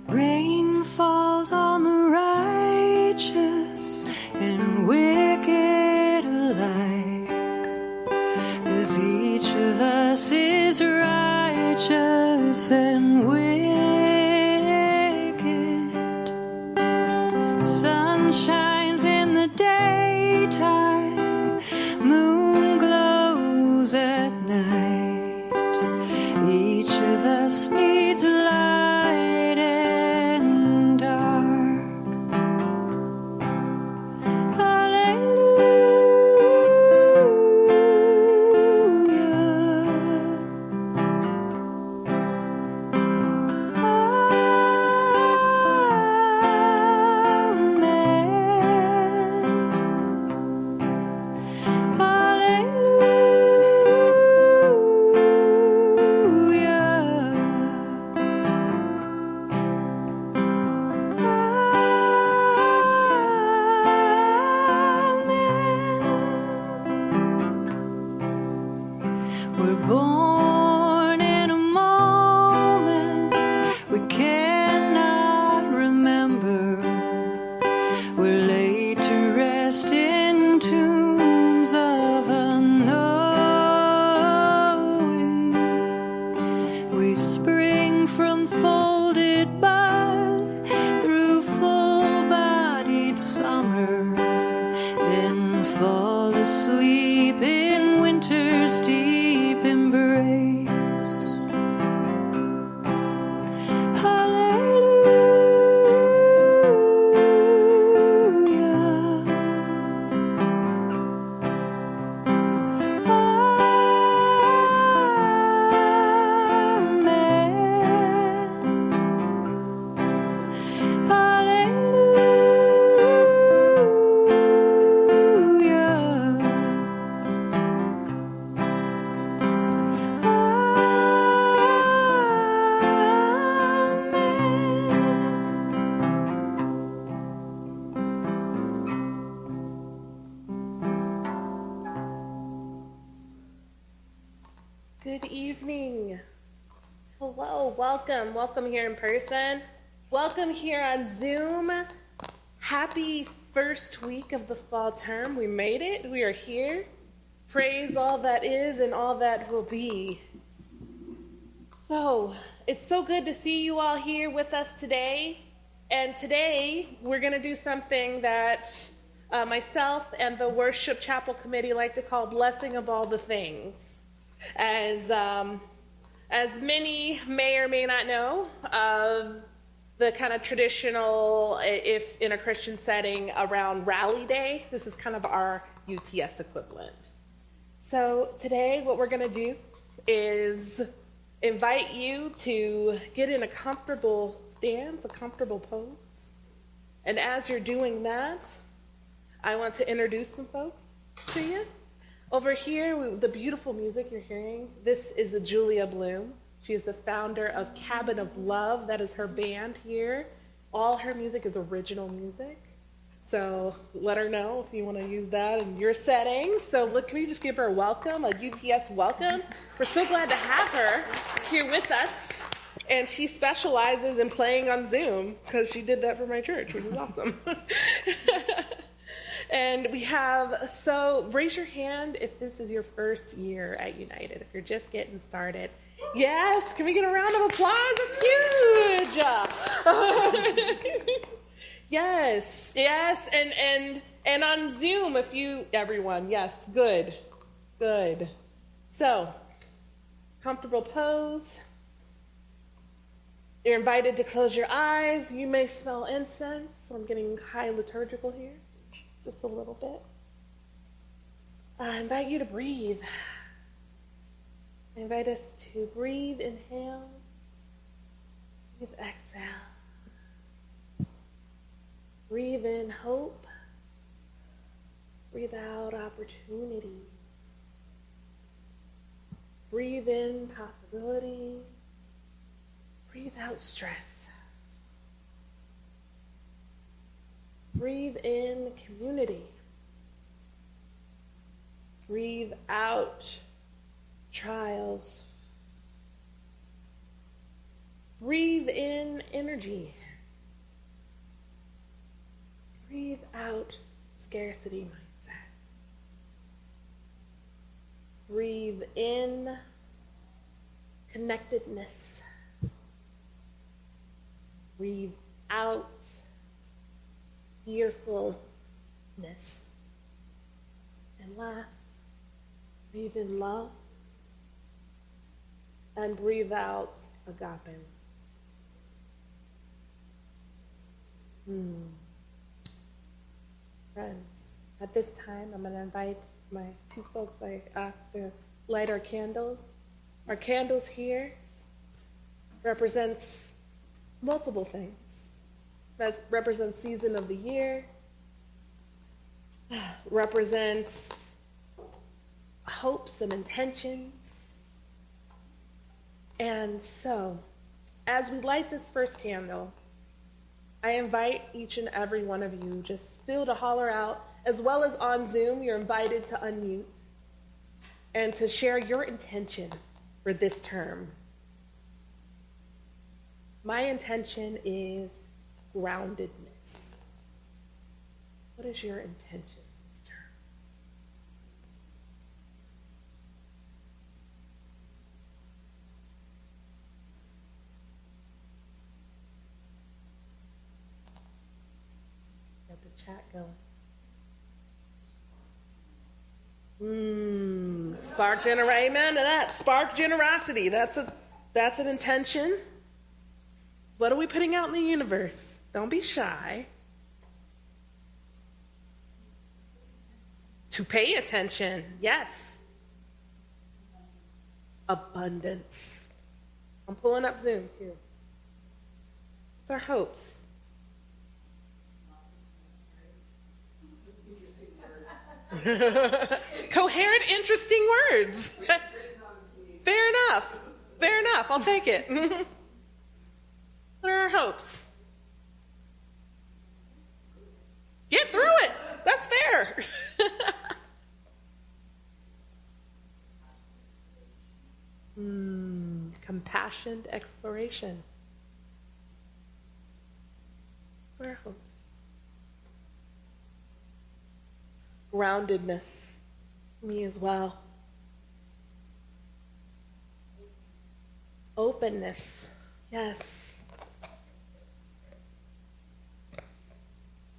Rain falls on the righteous and wicked alike, 'cause each of us is righteous and wicked. Sun shines in the daytime, moon glows at night. Each of us needs light and dark. We're born in a moment we cannot remember. We're laid to rest in tombs of unknowing. We spring from folded bud through full-bodied summer, then fall asleep in winter's deep embrace. Good evening. Hello, welcome. Welcome here in person. Welcome here on Zoom. Happy first week of the fall term. We made it. We are here. Praise all that is and all that will be. So, it's so good to see you all here with us today. And today, we're going to do something that myself and the Worship Chapel Committee like to call Blessing of All the Things. As many may or may not know, the kind of traditional, if in a Christian setting, around Rally Day, this is kind of our UTS equivalent. So today what we're going to do is invite you to get in a comfortable stance, a comfortable pose. And as you're doing that, I want to introduce some folks to you. Over here, the beautiful music you're hearing, this is Julia Bloom. She is the founder of Cabin of Love. That is her band here. All her music is original music. So let her know if you want to use that in your setting. So can we just give her a welcome, a UTS welcome? We're so glad to have her here with us. And she specializes in playing on Zoom because she did that for my church, which is awesome. And we have, so raise your hand if this is your first year at United, if you're just getting started. Yes, can we get a round of applause? That's huge. Yes, and on Zoom, everyone, yes, good. So, comfortable pose. You're invited to close your eyes. You may smell incense. I'm getting high liturgical here. Just a little bit. I invite you to breathe. I invite us to breathe, inhale, breathe, exhale. Breathe in hope. Breathe out opportunity. Breathe in possibility. Breathe out stress. Breathe in community. Breathe out trials. Breathe in energy. Breathe out scarcity mindset. Breathe in connectedness. Breathe out fearfulness. And last, breathe in love and breathe out agape. Friends, at this time, I'm going to invite my two folks I asked to light our candles. Our candles here represents multiple things. That represents season of the year, represents hopes and intentions. And so, as we light this first candle, I invite each and every one of you, just feel to holler out, as well as on Zoom, you're invited to unmute and to share your intention for this term. My intention is groundedness. What is your intention this term? Get the chat going. Spark generosity. Amen to that. Spark generosity. That's an intention. What are we putting out in the universe? Don't be shy. To pay attention. Yes. Abundance. I'm pulling up Zoom here. What's our hopes? Coherent, interesting words. Fair enough. Fair enough. I'll take it. What are our hopes? Get through it. That's fair. Compassionate exploration. What are our hopes? Groundedness. Me as well. Openness. Yes.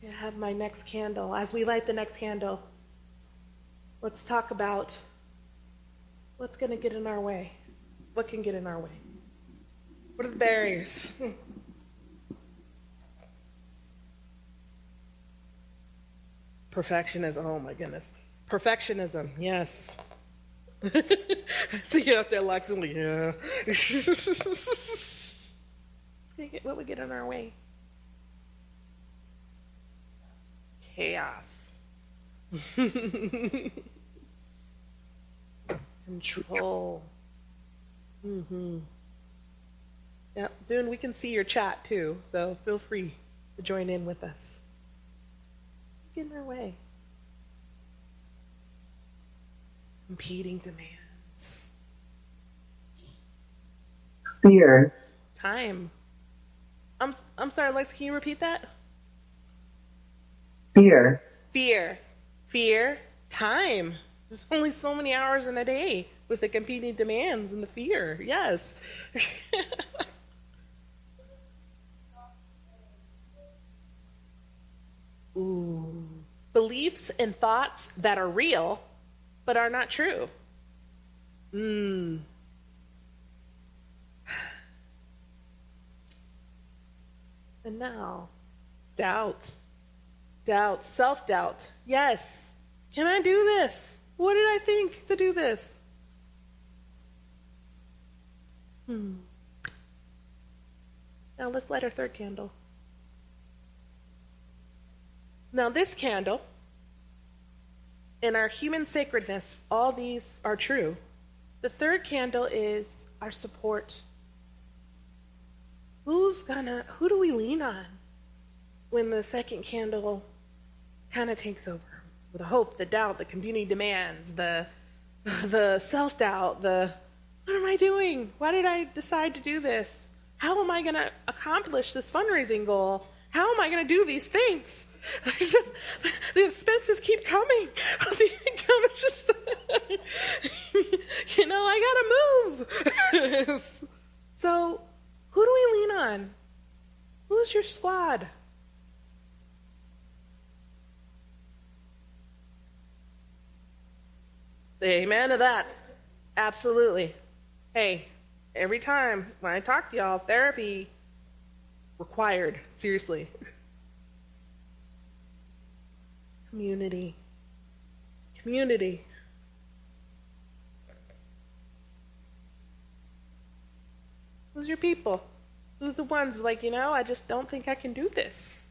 I have my next candle. As we light the next candle, let's talk about what's going to get in our way. What can get in our way? What are the barriers? Perfectionism. Oh my goodness. Perfectionism. Yes. See you out there, Lex. Yeah. What would get in our way? Chaos. Control. Yeah, Zoom, we can see your chat too, so feel free to join in with us. Get in our way. Competing demands. Fear. Time. I'm sorry, Lex, can you repeat that? Fear. Fear. Time. There's only so many hours in a day with the competing demands and the fear. Yes. Ooh. Beliefs and thoughts that are real, but are not true. And now, doubt, self-doubt. Yes. Can I do this? What did I think to do this? Now let's light our third candle. Now this candle, in our human sacredness, all these are true. The third candle is our support. Who do we lean on when the second candle kind of takes over? The hope, the doubt, the competing demands, the self-doubt, what am I doing? Why did I decide to do this? How am I going to accomplish this fundraising goal? How am I going to do these things? The expenses keep coming. The income is just, I got to move. So who do we lean on? Who's your squad? Amen to that. Absolutely. Hey, every time when I talk to y'all, therapy required. Seriously. Community. Community. Who's your people? Who's the ones like, I just don't think I can do this.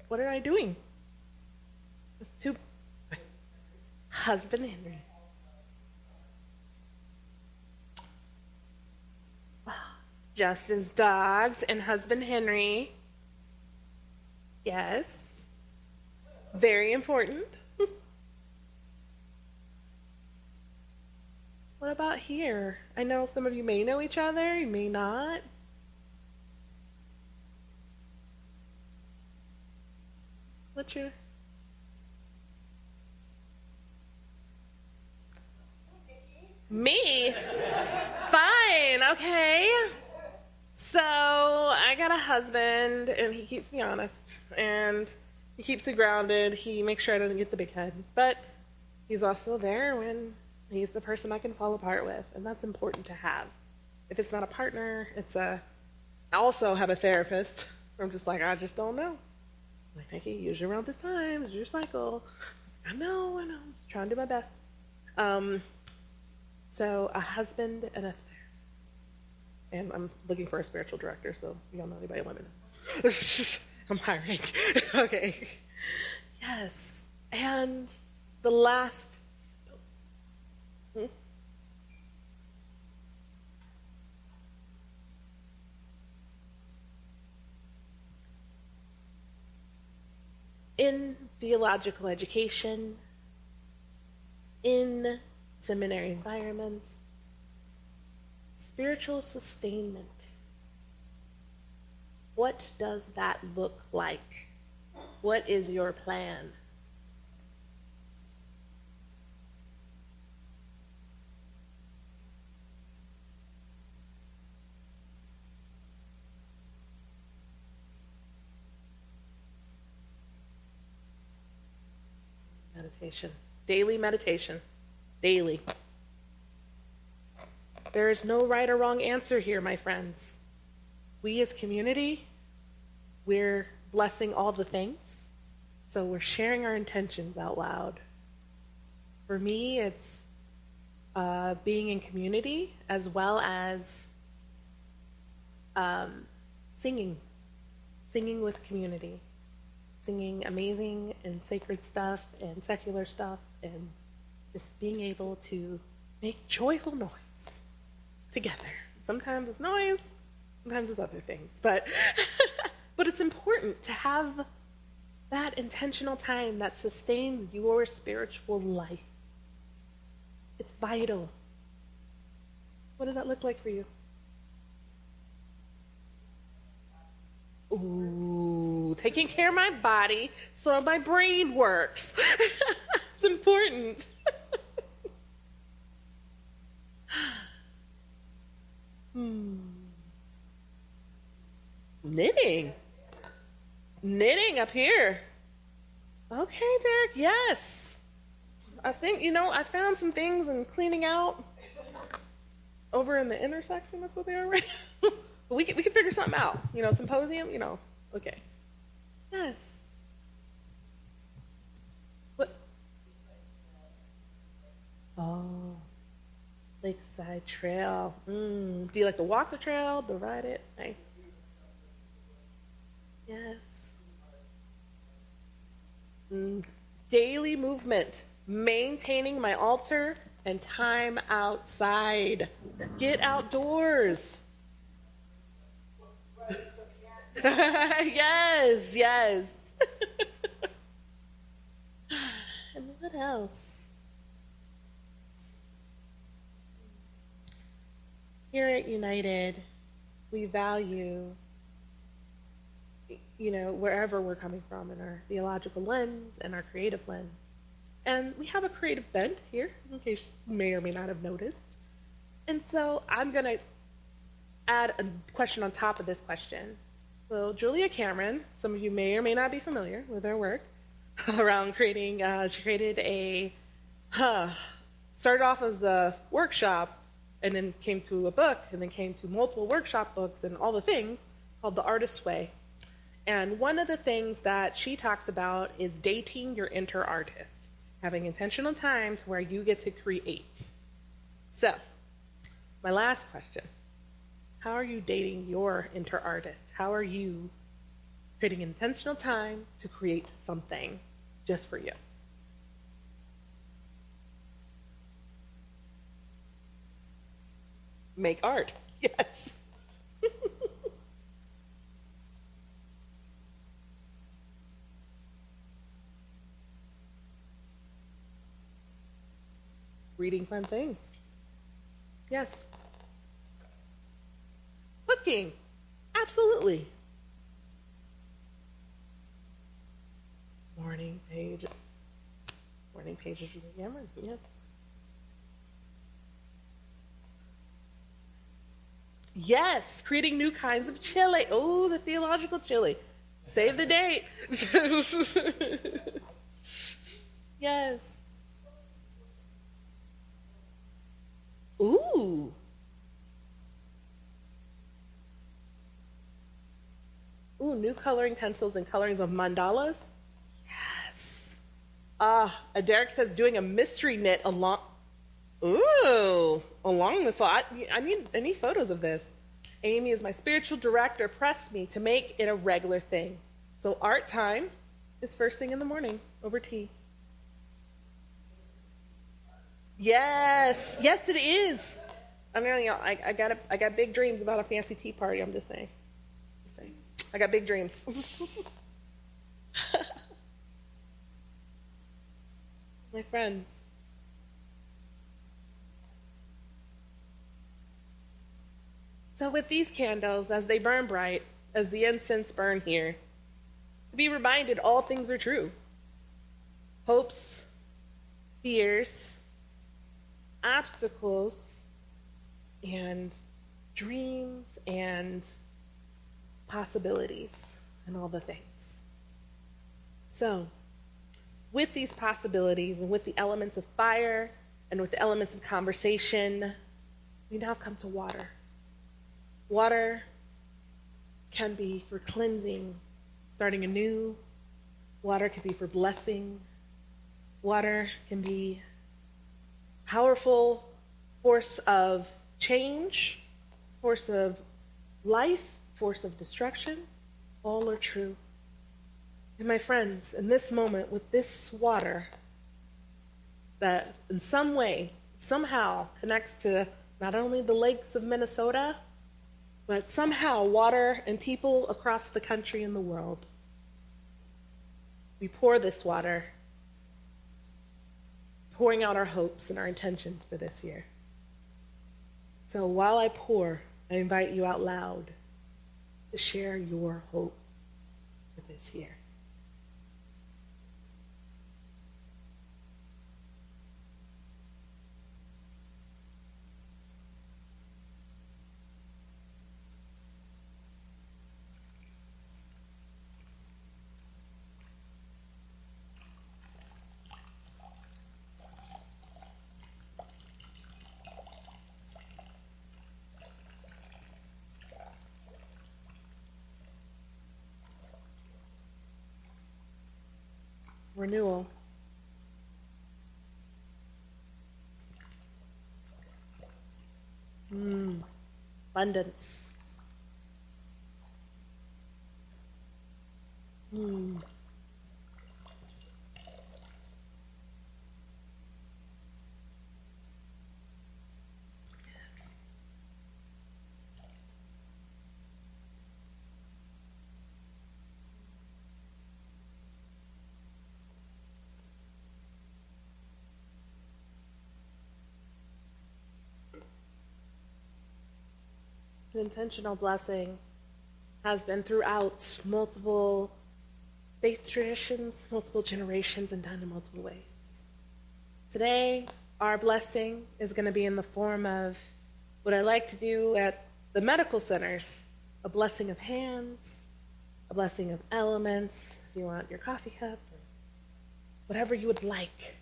What am I doing? It's too... Husband Henry. Justin's dogs and husband Henry. Yes. Very important. What about here? I know some of you may know each other, you may not. What's your... Me? Fine, okay. So I got a husband, and he keeps me honest, and he keeps me grounded. He makes sure I don't get the big head, but he's also there when he's the person I can fall apart with, and that's important to have. If it's not a partner, I also have a therapist. I'm just like, I just don't know. I'm like, Nikki, usually around this time, it's your cycle. I know, I'm just trying to do my best. So a husband and a therapist. And I'm looking for a spiritual director, so if y'all know anybody, let me know. I'm hiring. Okay. Yes. And the last... In theological education, in seminary environment, spiritual sustainment. What does that look like? What is your plan? Meditation. Daily meditation. Daily. There is no right or wrong answer here, my friends. We as community, we're blessing all the things. So we're sharing our intentions out loud. For me, it's being in community as well as singing. Singing with community. Singing amazing and sacred stuff and secular stuff and just being able to make joyful noise together. Sometimes it's noise, sometimes it's other things. But it's important to have that intentional time that sustains your spiritual life. It's vital. What does that look like for you? Ooh, taking care of my body so my brain works. It's important. Knitting up here. Okay, Derek, yes. I think, I found some things in cleaning out over in the intersection. That's what they are right now. But we can figure something out. Symposium, okay. Yes. What? Oh, Lakeside Trail. Do you like to walk the trail, to ride it? Nice. Yes. Daily movement, maintaining my altar and time outside. Get outdoors. Yes. And what else? here at United, we value, wherever we're coming from in our theological lens and our creative lens. And we have a creative bent here, in case you may or may not have noticed. And so I'm going to add a question on top of this question. So Julia Cameron, some of you may or may not be familiar with her work around creating, she created started off as a workshop and then came to a book and then came to multiple workshop books and all the things called The Artist's Way. And one of the things that she talks about is dating your inner artist, having intentional time to where you get to create. So, my last question. How are you dating your inner artist? How are you creating intentional time to create something just for you? Make art. Yes. Reading fun things. Yes. Cooking. Absolutely. Morning pages of the Cameron. Yes. Yes, creating new kinds of chili. Oh, the theological chili. Save the date. Yes. Ooh. Ooh, new coloring pencils and colorings of mandalas. Yes. Derek says doing a mystery knit along. Ooh, along this wall. I need photos of this. Amy, as my spiritual director, pressed me to make it a regular thing. So art time is first thing in the morning over tea. Yes, yes, it is. I got big dreams about a fancy tea party. I'm just saying. I got big dreams. My friends. So with these candles, as they burn bright, as the incense burn here, to be reminded all things are true. Hopes, fears, obstacles, and dreams, and possibilities, and all the things. So, with these possibilities, and with the elements of fire, and with the elements of conversation, we now come to water. Water can be for cleansing, starting anew. Water can be for blessing. Water can be powerful force of change, force of life, force of destruction. All are true. And my friends, in this moment, with this water that in some way, somehow connects to not only the lakes of Minnesota, but somehow water and people across the country and the world. We pour this water, pouring out our hopes and our intentions for this year. So while I pour, I invite you out loud to share your hope for this year. Renewal. Abundance. Yes. An intentional blessing has been throughout multiple faith traditions, multiple generations, and done in multiple ways. Today, our blessing is going to be in the form of what I like to do at the medical centers, a blessing of hands, a blessing of elements, if you want your coffee cup, or whatever you would like,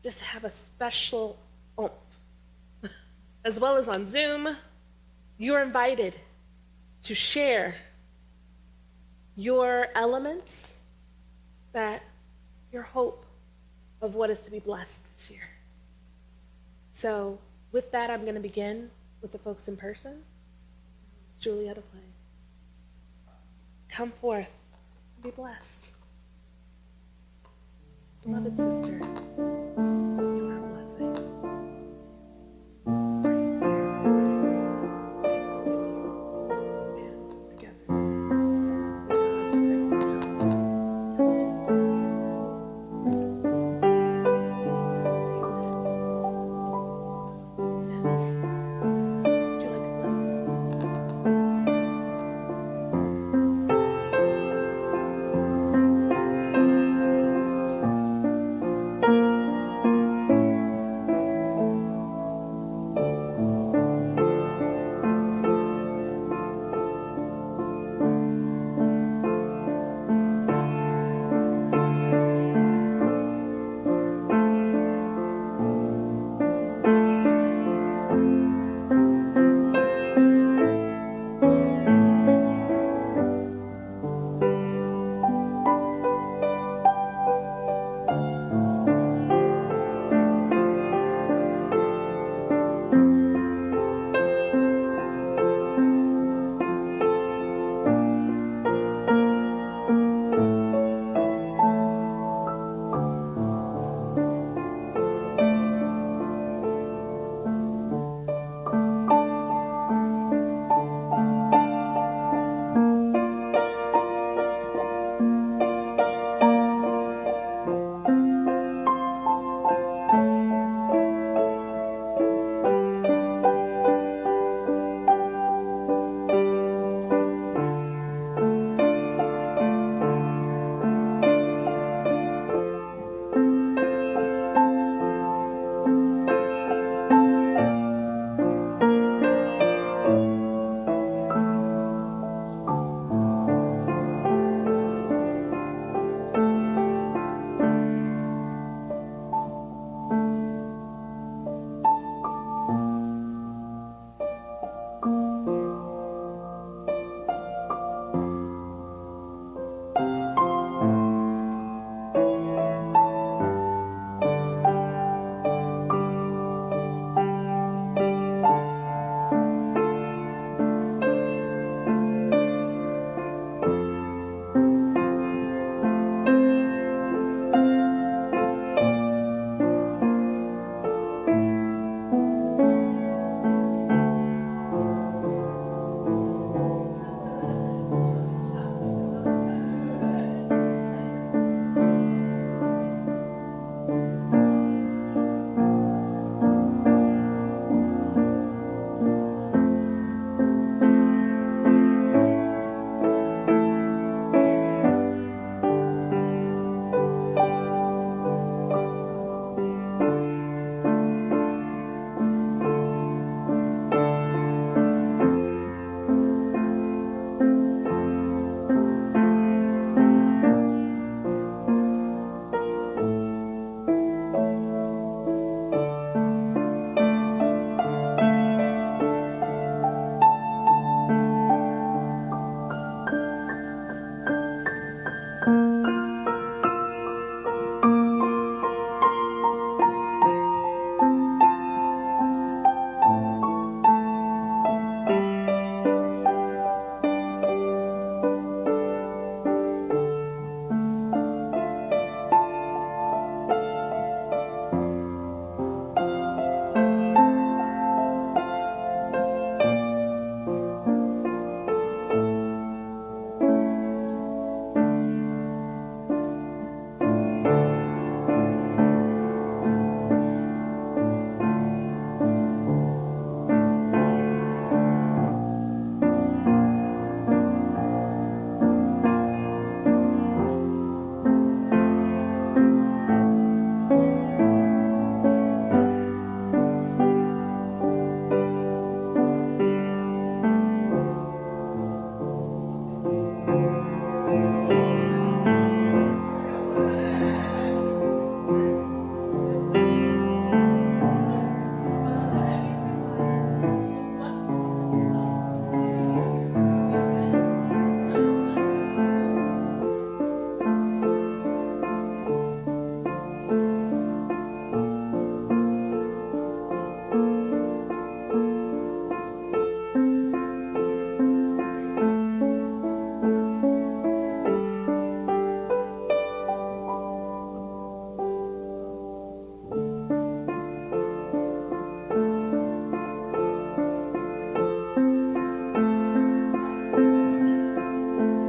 just to have a special oomph. As well as on Zoom, you're invited to share your elements, that your hope of what is to be blessed this year. So with that, I'm going to begin with the folks in person. It's Juliet to play. Come forth and be blessed. Beloved sister, you are a blessing.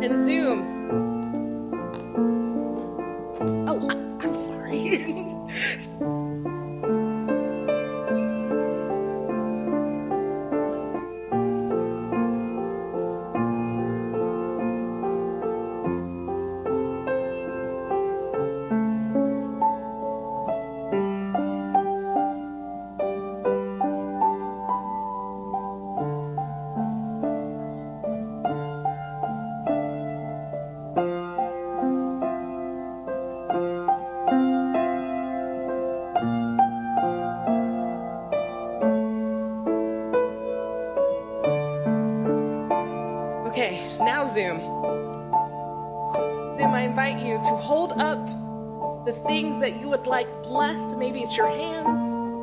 And Zoom. Oh, I'm sorry. Okay, now Zoom. Zoom, I invite you to hold up the things that you would like blessed. Maybe it's your hands,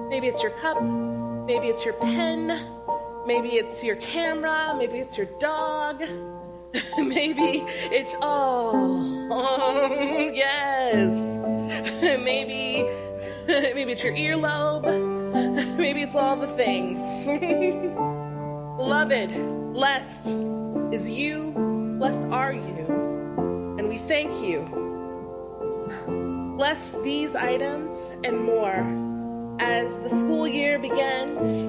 maybe it's your cup, maybe it's your pen, maybe it's your camera, maybe it's your dog, maybe it's, yes. maybe it's your earlobe, maybe it's all the things. Beloved, blessed is you, blessed are you, and we thank you. Bless these items and more. As the school year begins,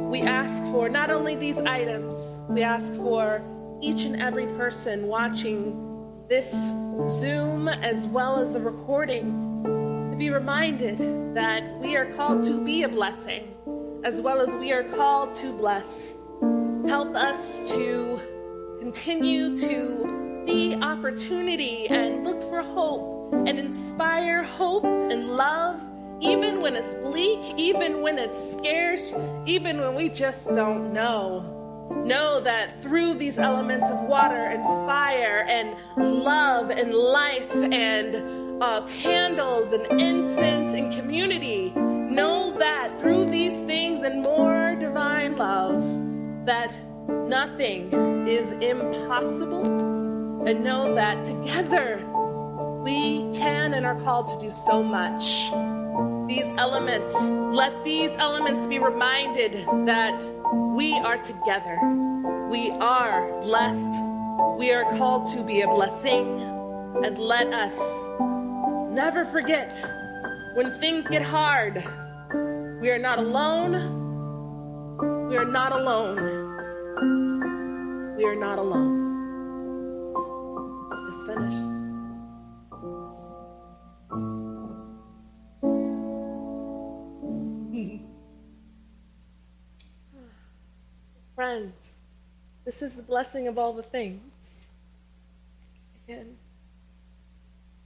we ask for not only these items, we ask for each and every person watching this Zoom as well as the recording to be reminded that we are called to be a blessing as well as we are called to bless. Help us to continue to see opportunity and look for hope and inspire hope and love, even when it's bleak, even when it's scarce, even when we just don't know. Know that through these elements of water and fire and love and life and candles and incense and community, know that through these things and more divine love, that nothing is impossible, and know that together we can and are called to do so much. These elements, let these elements be reminded that we are together. We are blessed. We are called to be a blessing. And let us never forget when things get hard, we are not alone. We are not alone. We are not alone. It's finished. Friends, this is the blessing of all the things. And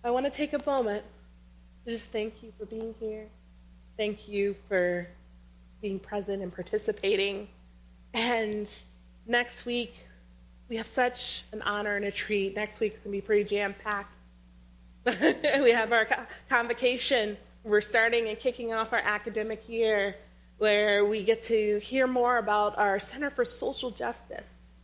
I want to take a moment to just thank you for being here. Thank you for being present and participating. And next week, we have such an honor and a treat. Next week is going to be pretty jam-packed. We have our convocation. We're starting and kicking off our academic year, where we get to hear more about our Center for Social Justice.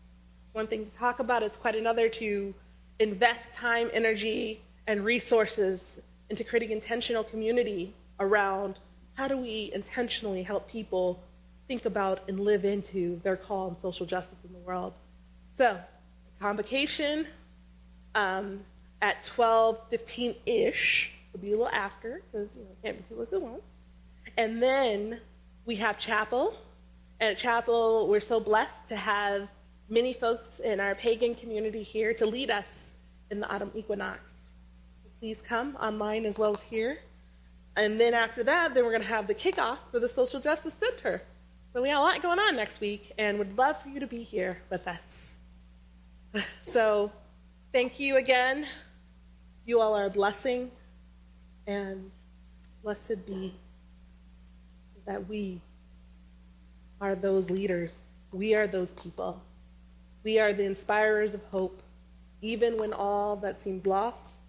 One thing to talk about, it's quite another to invest time, energy, and resources into creating intentional community around how do we intentionally help people think about and live into their call on social justice in the world. So, convocation at 12:15-ish, it'll be a little after, because can't be too much at once. And then we have chapel, and at chapel we're so blessed to have many folks in our pagan community here to lead us in the autumn equinox. So please come online as well as here. And then after that, then we're going to have the kickoff for the Social Justice Center. So we have a lot going on next week, and would love for you to be here with us. So thank you again. You all are a blessing, and blessed be that we are those leaders. We are those people. We are the inspirers of hope. Even when all that seems lost,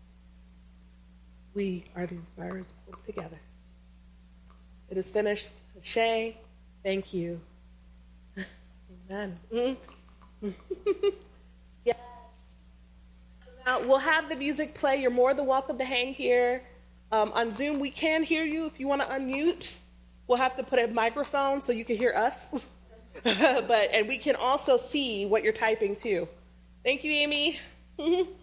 we are the inspirers of hope together. It is finished. Shay, thank you. Amen. Yes. Now, we'll have the music play. You're more than welcome to hang here. On Zoom, we can hear you if you want to unmute. We'll have to put a microphone so you can hear us. And we can also see what you're typing too. Thank you, Amy. Mm-hmm.